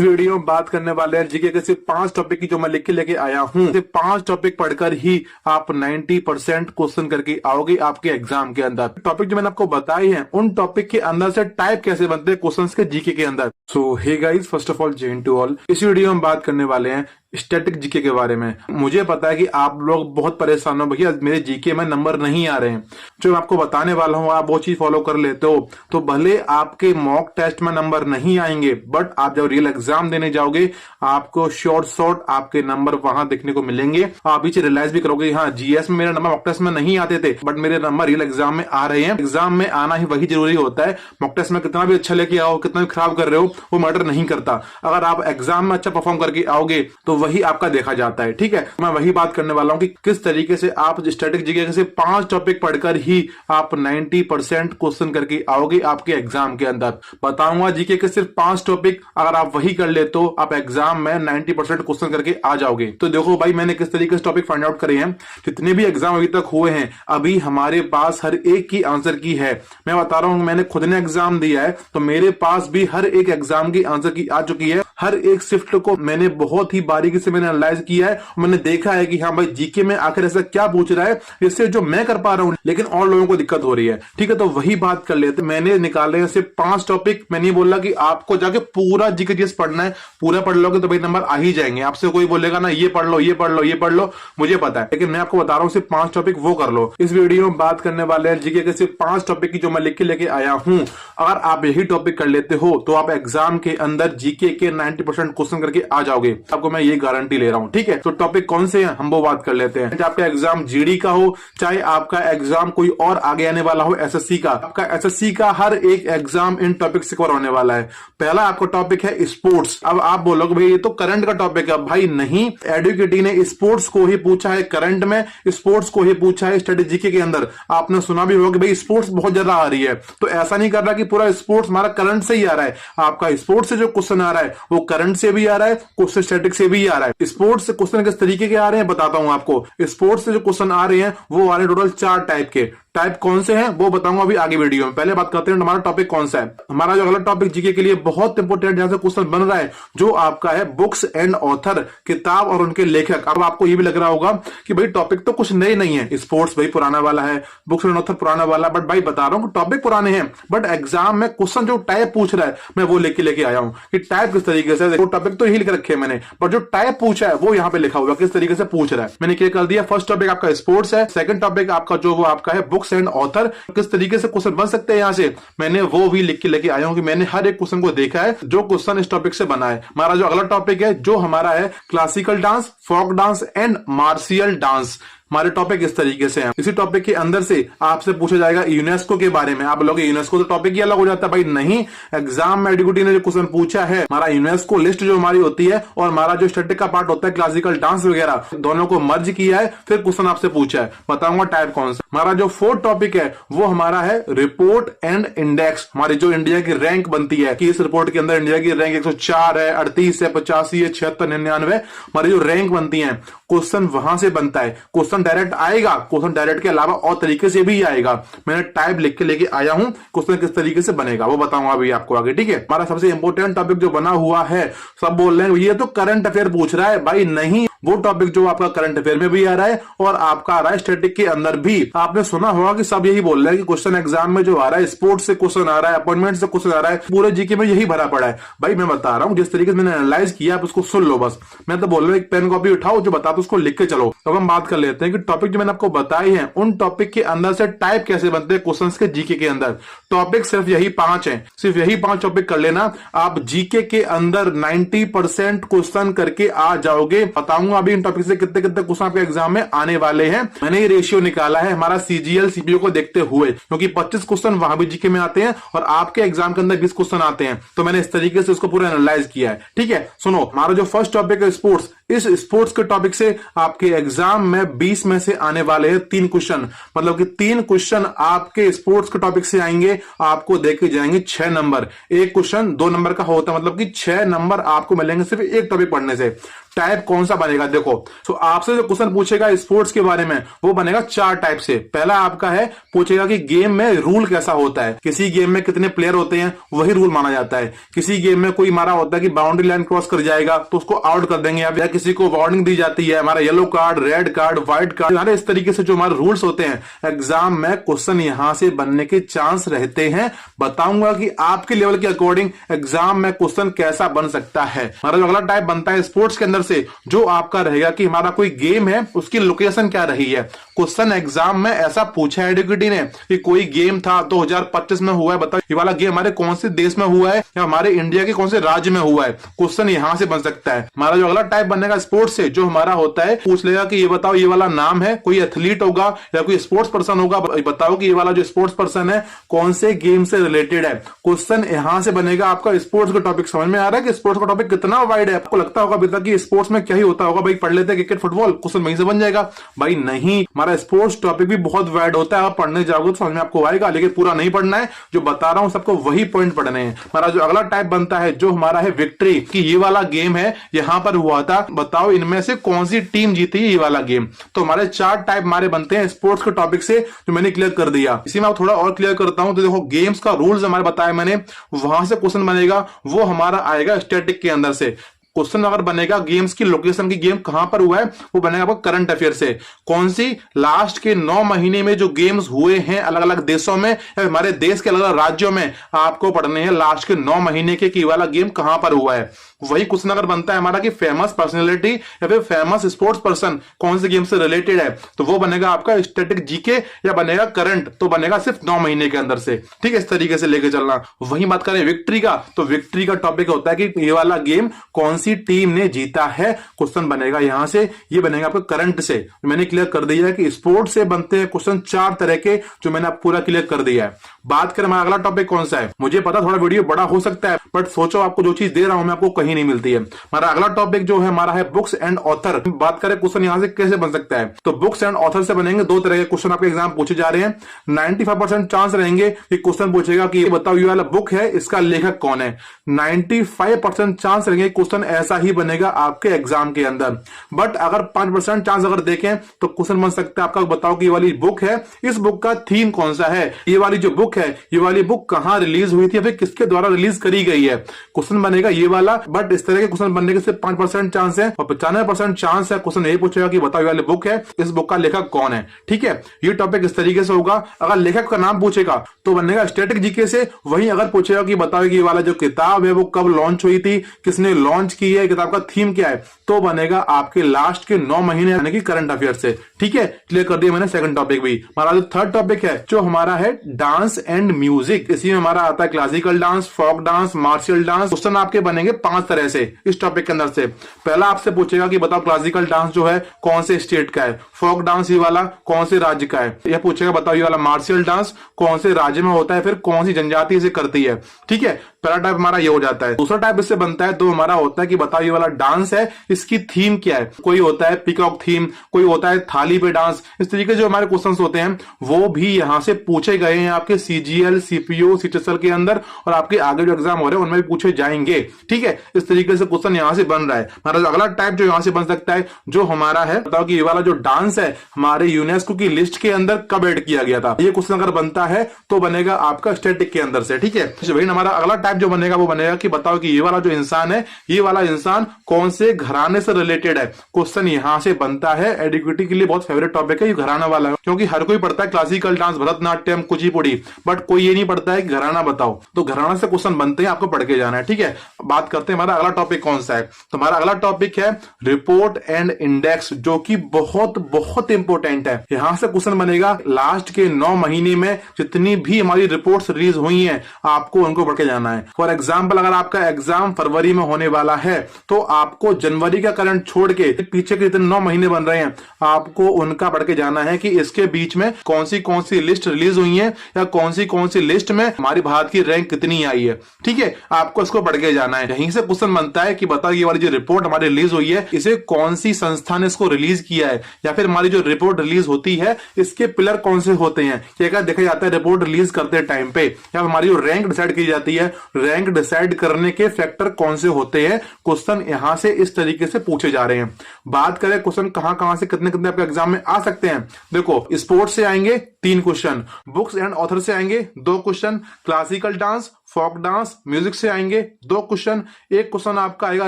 Video में बात करने वाले हैं जीके के सिर्फ 5 टॉपिक की जो मैं लिख के लेके आया हूँ। सिर्फ 5 टॉपिक पढ़कर ही आप 90% क्वेश्चन करके आओगे आपके एग्जाम के अंदर। टॉपिक जो मैंने आपको बताए हैं उन टॉपिक के अंदर से टाइप कैसे बनते हैं क्वेश्चंस के जीके के अंदर। So hey guys, first of all जय हिंद टू ऑल। इस वीडियो में बात करने वाले हैं स्टैटिक जीके के बारे में। मुझे पता है कि आप लोग बहुत परेशान हो, भैया मेरे जीके में नंबर नहीं आ रहे हैं। जो मैं आपको बताने वाला हूँ आप वो चीज फॉलो कर लेते हो तो भले आपके मॉक टेस्ट में नंबर नहीं आएंगे, बट आप जब रियल एग्जाम देने जाओगे आपको शॉर्ट आपके नंबर वहां देखने को मिलेंगे। आप पीछे रियलाइज भी करोगे, हाँ जीएस में मेरे नंबर मॉक टेस्ट में नहीं आते थे बट मेरे नंबर रियल एग्जाम में आ रहे हैं। एग्जाम में आना ही वही जरूरी होता है। मॉक टेस्ट में कितना भी अच्छा लेके आओ, कितना भी खराब कर रहे हो, वो मैटर नहीं करता। अगर आप एग्जाम में अच्छा परफॉर्म करके आओगे तो वही आपका देखा जाता है। ठीक है, मैं वही बात करने वाला हूं कि किस तरीके से आप स्टैटिक जीके के सिर्फ 5 टॉपिक पढ़कर ही आप 90% क्वेश्चन करके आओगे आपके एग्जाम के अंदर। बताऊंगा जीके के सिर्फ 5 टॉपिक, अगर आप वही कर ले तो आप एग्जाम में 90% क्वेश्चन करके आ जाओगे। तो देखो भाई, मैंने किस तरीके से टॉपिक फाइंड आउट करे हैं। जितने भी एग्जाम अभी तक हुए हैं अभी हमारे पास हर एक की आंसर की है। मैं बता रहा हूं, मैंने खुद ने एग्जाम दिया है तो मेरे पास भी हर एक एग्जाम की आंसर की आ चुकी है। हर एक शिफ्ट को मैंने बहुत ही बारीकी से मैंने एनालाइज किया है। मैंने देखा है कि हाँ भाई जीके में आखिर ऐसा क्या पूछ रहा है जिससे जो मैं कर पा रहा हूं लेकिन और लोगों को दिक्कत हो रही है। ठीक है, तो वही बात कर लेते। मैंने निकाले हैं सिर्फ 5 टॉपिक। मैंने नहीं बोला कि आपको जाके पूरा जीके जीएस पढ़ना है, पूरा पढ़ लोगे तो भाई नंबर आ ही जाएंगे। आपसे कोई बोलेगा ना ये पढ़ लो ये पढ़ लो ये पढ़ लो, मुझे पता है, लेकिन मैं आपको बता रहा हूं सिर्फ 5 टॉपिक वो कर लो। इस वीडियो में बात करने वाले हैं जीके के सिर्फ 5 टॉपिक की जो मैं लिख के लेके आया हूं। अगर आप यही टॉपिक कर लेते हो तो आप एग्जाम के अंदर जीके के 90% क्वेश्चन करके आ जाओगे, आपको मैं ये गारंटी ले रहा हूं। ठीक है, तो टॉपिक कौन से हैं हम वो बात कर लेते हैं। चाहे आपका एग्जाम जीडी का हो, चाहे आपका एग्जाम कोई और आगे आने वाला हो एसएससी का, आपका एसएससी का हर एक एग्जाम इन टॉपिक से कवर होने वाला है। पहला आपका टॉपिक है स्पोर्ट्स। अब आप बोलोगे भाई ये तो करंट का टॉपिक है। भाई नहीं, एडुकेटी ने स्पोर्ट्स को ही पूछा है करंट में, स्पोर्ट्स को ही पूछा है स्ट्रेटेजी के अंदर। आपने सुना भी होगा कि भाई स्पोर्ट्स बहुत ज्यादा आ रही है, तो ऐसा नहीं कर रहा कि पूरा स्पोर्ट्स हमारा करंट से ही आ रहा है। आपका स्पोर्ट्स से जो क्वेश्चन आ रहा है वो करंट से भी आ रहा है, क्वेश्चन स्टैटिक से भी आ रहा है। स्पोर्ट्स से क्वेश्चन किस तरीके के आ रहे हैं बताता हूं आपको। स्पोर्ट्स से जो क्वेश्चन आ रहे हैं वो आ रहे हैं टोटल 4 टाइप के। टाइप कौन से हैं वो बताऊंगा अभी आगे वीडियो में। पहले बात करते हैं हमारा टॉपिक कौन सा है। हमारा जो अगला टॉपिक जीके के लिए बहुत इंपॉर्टेंट जहां से क्वेश्चन बन रहा है जो आपका है बुक्स एंड ऑथर, किताब और उनके लेखक। अब आपको ये भी लग रहा होगा कि भाई टॉपिक तो कुछ नए नहीं है, स्पोर्ट्स भाई पुराना वाला है, बुक्स एंड ऑथर पुराना वाला, बट भाई बता रहा हूं कि टॉपिक पुराने हैं बट एग्जाम में क्वेश्चन जो टाइप पूछ रहा है मैं वो लेके आया हूं कि टाइप किस तरीके से। देखो टॉपिक तो यही लिख रखे मैंने, बट जो टाइप पूछा है वो यहाँ पे लिखा हुआ किस तरीके से पूछ रहा है। मैंने क्या कर दिया, फर्स्ट टॉपिक आपका स्पोर्ट्स है, सेकंड टॉपिक आपका जो वो आपका है बुक्स एंड ऑथर, किस तरीके से क्वेश्चन बन सकते हैं यहां से मैंने वो भी लिख के लेके आया हूं कि मैंने हर एक क्वेश्चन को देखा है जो क्वेश्चन इस टॉपिक से बना है। हमारा जो अगला टॉपिक है जो हमारा है classical dance, folk dance and martial dance. हमारे टॉपिक इस तरीके से हैं। इसी टॉपिक के अंदर से आपसे पूछा जाएगा यूनेस्को के बारे में। आप लोग यूनेस्को तो टॉपिक ही अलग हो जाता है। भाई नहीं, एग्जाम में एडुकेटी ने जो क्वेश्चन पूछा है हमारा यूनेस्को लिस्ट जो हमारी होती है और हमारा जो स्टैटिक का पार्ट होता है क्लासिकल डांस वगैरह, दोनों को मर्ज किया है फिर क्वेश्चन आपसे पूछा है। बताऊंगा टाइप कौन सा। हमारा जो 4th टॉपिक है वो हमारा है रिपोर्ट एंड इंडेक्स। हमारी जो इंडिया की रैंक बनती है कि इस रिपोर्ट के अंदर इंडिया की रैंक 104 है, 38 है, 85 है, 76, 99। हमारी जो रैंक बनती है क्वेश्चन वहां से बनता है। क्वेश्चन डायरेक्ट आएगा, क्वेश्चन डायरेक्ट के अलावा और तरीके से भी आएगा। मैंने टाइप लिख के लेके आया हूं, क्वेश्चन किस तरीके से बनेगा वो बताऊंगा अभी आपको आगे। ठीक है, हमारा सबसे इंपॉर्टेंट टॉपिक जो बना हुआ है, सब बोल रहे हैं ये तो करंट अफेयर पूछ रहा है। भाई नहीं, वो टॉपिक जो आपका करंट अफेयर में भी आ रहा है और आपका आ रहा है स्टैटिक के अंदर भी। आपने सुना होगा कि सब यही बोल रहे हैं कि क्वेश्चन एग्जाम में जो आ रहा है स्पोर्ट्स से क्वेश्चन आ रहा है, अपॉइंटमेंट से क्वेश्चन आ रहा है, पूरे जीके में यही भरा पड़ा है। भाई मैं बता रहा हूं जिस तरीके से मैंने एनालाइज किया आप उसको सुन लो बस। मैं तो बोल रहा हूं एक पेन कॉपी उठाओ, जो बताता उसको लिख के चलो। तो हम बात कर लेते हैं कि टॉपिक जो मैंने आपको बताए हैं उन टॉपिक के अंदर से टाइप कैसे बनते हैं क्वेश्चंस के जीके के अंदर। टॉपिक सिर्फ यही 5 हैं, सिर्फ यही 5 टॉपिक कर लेना, आप जीके के अंदर 90% क्वेश्चन करके आ जाओगे। बताऊंगा अभी इन टॉपिक से कितने कितने क्वेश्चन आपके एग्जाम में आने वाले हैं। मैंने ये रेशियो निकाला है हमारा सीजीएल सीपीओ को देखते हुए, क्योंकि 25 क्वेश्चन वहां भी जीके में आते हैं और आपके एग्जाम के अंदर 20 क्वेश्चन आते हैं, तो मैंने इस तरीके से उसको पूरा एनालाइज किया है। ठीक है, सुनो, हमारा जो फर्स्ट टॉपिक है स्पोर्ट्स, इस स्पोर्ट्स के टॉपिक से आपके एग्जाम में 20 में से आने वाले हैं 3 क्वेश्चन, मतलब कि 3 क्वेश्चन आपके स्पोर्ट्स के टॉपिक से आएंगे, आपको देखे जाएंगे 6 नंबर। एक क्वेश्चन 2 नंबर का होता है, मतलब कि 6 नंबर आपको मिलेंगे सिर्फ एक टॉपिक पढ़ने से। टाइप कौन सा बनेगा बनेगा। देखो तो आपसे जो क्वेश्चन पूछेगा स्पोर्ट्स के बारे में वो बनेगा 4 टाइप से। पहला आपका है पूछेगा कि गेम में रूल कैसा होता है, किसी गेम में कितने प्लेयर होते हैं वही रूल माना जाता है। किसी गेम में कोई मारा होता है कि बाउंड्री लाइन क्रॉस कर जाएगा तो उसको आउट कर देंगे, या किसी को वार्निंग दी जाती है, हमारा yellow card, red card, white card, इस तरीके से जो हमारे रूल्स होते हैं एग्जाम में क्वेश्चन यहां से बनने के चांस रहते हैं। बताऊंगा कि आपके लेवल के अकॉर्डिंग एग्जाम में क्वेश्चन कैसा बन सकता है। हमारा जो अगला टाइप बनता है स्पोर्ट्स के अंदर से, जो आपका रहेगा कि हमारा कोई गेम है उसकी लोकेशन क्या रही है। क्वेश्चन एग्जाम में ऐसा पूछा है एडुकेटी ने कि कोई गेम था 2025 में हुआ है, बताओ ये वाला गेम हमारे कौन से देश में हुआ है या हमारे इंडिया के कौन से राज्य में हुआ है। क्वेश्चन यहां से बन सकता है। हमारा जो अगला टाइप बनेगा स्पोर्ट्स से, जो हमारा होता है पूछ लेगा कि ये बताओ ये वाला नाम है, कोई एथलीट होगा या कोई स्पोर्ट्स पर्सन होगा, बताओ कि ये वाला जो स्पोर्ट्स पर्सन है कौन से गेम से रिलेटेड है। क्वेश्चन यहां से बनेगा। आपका स्पोर्ट्स का टॉपिक समझ में आ रहा है कि स्पोर्ट्स का टॉपिक कितना वाइड है। आपको लगता होगा अभी तक कि स्पोर्ट्स में क्या ही होता होगा, भाई पढ़ लेते क्रिकेट फुटबॉल, क्वेश्चन वहीं से बन जाएगा। भाई नहीं, हमारा स्पोर्ट्स टॉपिक भी बहुत वाइड होता है। आप पढ़ने जाओगे तो समझ में आपको आएगा, लेकिन पूरा नहीं पढ़ना है। जो बता रहा हूं सबको वही पॉइंट पढ़ने हैं। हमारा जो अगला टाइप बनता है जो हमारा है विक्ट्री, कि ये वाला गेम है यहां पर हुआ था, बताओ इनमें से कौन सी टीम जीती ये वाला गेम। तो हमारे 4 टाइप हमारे बनते हैं स्पोर्ट्स के टॉपिक से, जो मैंने क्लियर कर दिया। इसी में आप थोड़ा और क्लियर करता हूं तो देखो गेम्स का रूल्स हमारे बताया मैंने, वहां से क्वेश्चन बनेगा वो हमारा आएगा स्टैटिक के अंदर से। क्वेश्चन अगर बनेगा गेम्स की लोकेशन की, गेम कहां पर हुआ है, वो बनेगा आपका करंट अफेयर से। कौन सी लास्ट के 9 महीने में जो गेम्स हुए हैं अलग अलग देशों में या हमारे देश के अलग अलग राज्यों में, आपको पढ़ने हैं लास्ट के 9 महीने के कि वाला गेम कहां पर हुआ है। वही क्वेश्चन अगर बनता है हमारा कि फेमस पर्सनैलिटी या फिर फेमस स्पोर्ट्स पर्सन कौन से गेम से रिलेटेड है, तो वो बनेगा आपका स्टैटिक जीके या बनेगा करंट, तो बनेगा सिर्फ 9 महीने के अंदर से। ठीक है, इस तरीके से लेके चलना। वही बात करें विक्ट्री का, तो विक्ट्री का टॉपिक होता है कि ये वाला गेम कौन सी टीम ने जीता है। क्वेश्चन बनेगा यहां से, ये बनेगा आपका करंट से। मैंने क्लियर कर दिया है कि स्पोर्ट्स से बनते हैं क्वेश्चन 4 तरह के, जो मैंने पूरा क्लियर कर दिया है। बात करें हमारा अगला टॉपिक कौन सा है, मुझे पता थोड़ा वीडियो बड़ा हो सकता है, बट सोचो आपको जो चीज दे रहा हूं मैं आपको कहीं नहीं मिलती है। हमारा अगला टॉपिक जो है हमारा है बुक्स एंड ऑथर। बात करें क्वेश्चन यहां से कैसे बन सकता है, तो बुक्स एंड ऑथर से बनेंगे 2 तरह के क्वेश्चन आपके एग्जाम पूछे जा रहे हैं। 95% चांस रहेंगे कि क्वेश्चन पूछेगा कि बताओ ये वाला बुक है इसका लेखक कौन है। 95% चांस रहेंगे क्वेश्चन ऐसा ही बनेगा आपके एग्जाम के अंदर। बट अगर 5% चांस अगर देखें तो क्वेश्चन बन सकता है आपका, बताओ कि ये वाली बुक है, इस बुक का थीम कौन सा है, ये वाली जो बुक है ये वाली बुक कहां रिलीज हुई थी या फिर किसके द्वारा रिलीज करी गई है। क्वेश्चन बनेगा ये वाला। बट इस तरह के क्वेश्चन बनने के सिर्फ 5% चांस है, और 95% चांस है क्वेश्चन यही पूछेगा कि बताओ ये वाली बुक है, इस बुक का लेखक कौन है। ठीक है, ये टॉपिक इस तरीके से होगा। अगर लेखक का नाम पूछेगा तो बनेगा स्टैटिक जीके से। वहीं अगर पूछेगा कि बताओ कि ये वाला जो किताब है वो कब लॉन्च हुई थी, किसने लॉन्च की है, किताब का थीम क्या है, तो बनेगा आपके लास्ट के 9 महीने यानी कि करंट अफेयर से। ठीक है, क्लियर कर दिया मैंने सेकंड टॉपिक भी। हमारा जो थर्ड टॉपिक है जो हमारा है डांस एंड म्यूजिक, इसी में हमारा आता है classical dance, folk dance, martial dance. Question आपके बनेंगे 5 तरह से इस टॉपिक के अंदर से। पहला आपसे पूछेगा कि बताओ क्लासिकल डांस जो है कौन से स्टेट का है, फोक डांस ये वाला कौन से राज्य का है। यह पूछेगा बताओ ये वाला मार्शियल डांस कौन से राज्य में होता है, फिर कौन सी जनजाति इसे करती है। ठीक है, पहला टाइप हमारा ये हो जाता है। दूसरा टाइप इससे बनता है तो हमारा होता है कि बताओ ये वाला डांस है इसकी थीम क्या है। कोई होता है पिकॉक थीम, कोई होता है थाली पे डांस। इस तरीके जो हमारे क्वेश्चंस होते हैं वो भी यहां से पूछे गए हैं आपके सीजीएल, सीपीओ, सीटीएसएल के अंदर, और आपके आगे जो एग्जाम हो रहे हैं उनमें भी पूछे जाएंगे। ठीक है, इस तरीके से क्वेश्चन यहां से बन रहा है। हमारा अगला टाइप जो यहां से बन सकता है जो हमारा है बताओ कि ये वाला जो डांस है हमारे यूनेस्को की लिस्ट के अंदर कब ऐड किया गया था। ये क्वेश्चन अगर बनता है तो बनेगा आपका स्टैटिक के अंदर से। ठीक है, भाई हमारा अगला टाइप जो बनेगा वो बनेगा कि बताओ कि ये वाला जो इंसान है ये वाला इंसान कौन से घराने से रिलेटेड है। क्वेश्चन यहां से बनता है। एडुकेटी के लिए बहुत फेवरेट टॉपिक है ये घराना वाला, क्योंकि हर कोई पढ़ता है classical dance, Bharatanatyam, Kuchipudi, but कोई ये नहीं पढ़ता है कि घराना बताओ। तो घराना से क्वेश्चन बनते हैं, आपको पढ़ के जाना है। ठीक है, बात करते हैं हमारा अगला टॉपिक कौन सा है। तो हमारा अगला टॉपिक है रिपोर्ट एंड इंडेक्स, जो कि बहुत बहुत इंपॉर्टेंट है। यहां से क्वेश्चन बनेगा लास्ट के 9 महीने में जितनी भी हमारी रिपोर्ट्स रिलीज हुई हैं आपको उनको पढ़ के जाना है। फॉर एग्जाम्पल अगर आपका एग्जाम फरवरी में होने वाला है तो आपको जनवरी का करंट छोड़ के पीछे के जितने 9 महीने बन रहे हैं आपको उनका पढ़ के जाना है कि इसके बीच में कौन सी लिस्ट रिलीज हुई है या कौन सी लिस्ट में हमारी भारत की रैंक कितनी आई है। ठीक है, आपको इसको पढ़ के जाना है। यहीं से क्वेश्चन बनता है कि बताओ ये वाली जो रिपोर्ट हमारी रिलीज हुई है इसे कौन सी संस्था ने इसको रिलीज किया है, या फिर हमारी जो रिपोर्ट रिलीज होती है इसके पिलर कौन से होते हैं। क्या देखा जाता है रिपोर्ट रिलीज करते टाइम पे, या हमारी जो रैंक डिसाइड की जाती है रैंक डिसाइड करने के फैक्टर कौन से होते हैं, क्वेश्चन यहां से इस तरीके से पूछे जा रहे हैं। बात करें क्वेश्चन कहां से कितने कितने आपके एग्जाम में आ सकते हैं। देखो, स्पोर्ट्स से आएंगे 3 क्वेश्चन, बुक्स एंड ऑथर से आएंगे 2 question, classical dance, folk dance, music से आएंगे 2 क्वेश्चन, एक क्वेश्चन आपका आएगा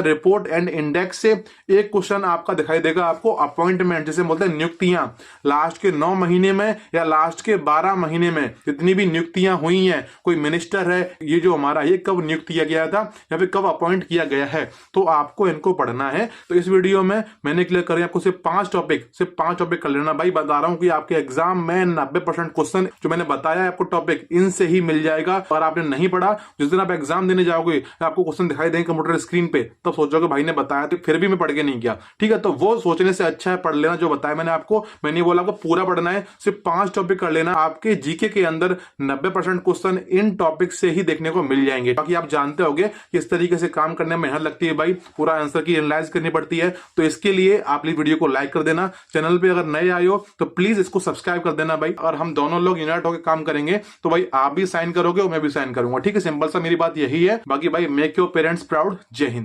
रिपोर्ट एंड इंडेक्स से, एक क्वेश्चन आपका दिखाई देगा आपको अपॉइंटमेंट, जिसे बोलते हैं नियुक्तियां। लास्ट के 9 महीने में या लास्ट के 12 महीने में जितनी भी नियुक्तियां हुई हैं, कोई मिनिस्टर है, ये जो हमारा ये कब नियुक्त किया गया था या फिर कब अपॉइंट किया गया है, तो आपको इनको पढ़ना है। तो इस वीडियो में मैंने क्लियर करें आपको सिर्फ 5 टॉपिक कर लेना। भाई बता रहा हूं कि आपके एग्जाम में 90% क्वेश्चन जो मैंने बताया आपको टॉपिक, इनसे ही मिल जाएगा। और आपने नहीं पढ़ा, जिस दिन आप एग्जाम देने जाओगे आपको क्वेश्चन दिखाई देंगे कंप्यूटर स्क्रीन पे, तब सोचोगे भाई ने बताया तो फिर भी मैं पढ़ के नहीं किया। ठीक है, तो वो सोचने से अच्छा है पढ़ लेना जो बताया मैंने आपको। मैंने बोला आपको पूरा पढ़ना है, सिर्फ 5 टॉपिक कर लेना। आपके जीके के अंदर 90% क्वेश्चन इन टॉपिक से ही देखने को मिल जाएंगे। बाकी आप जानते होंगे किस तरीके से काम करने में मेहनत लगती है भाई, पूरा आंसर की एनालाइज करनी पड़ती है। तो इसके लिए आप प्लीज वीडियो को लाइक कर देना, चैनल पे अगर नए आए हो तो प्लीज इसको सब्सक्राइब कर देना भाई। और हम दोनों लोग यूनाइट होकर काम करेंगे तो भाई आप भी साइन करोगे और मैं भी साइन करूंगा। ठीक है, सिंपल सा मेरी बात यही है। बाकी भाई मेक योर पेरेंट्स प्राउड। जय हिंद।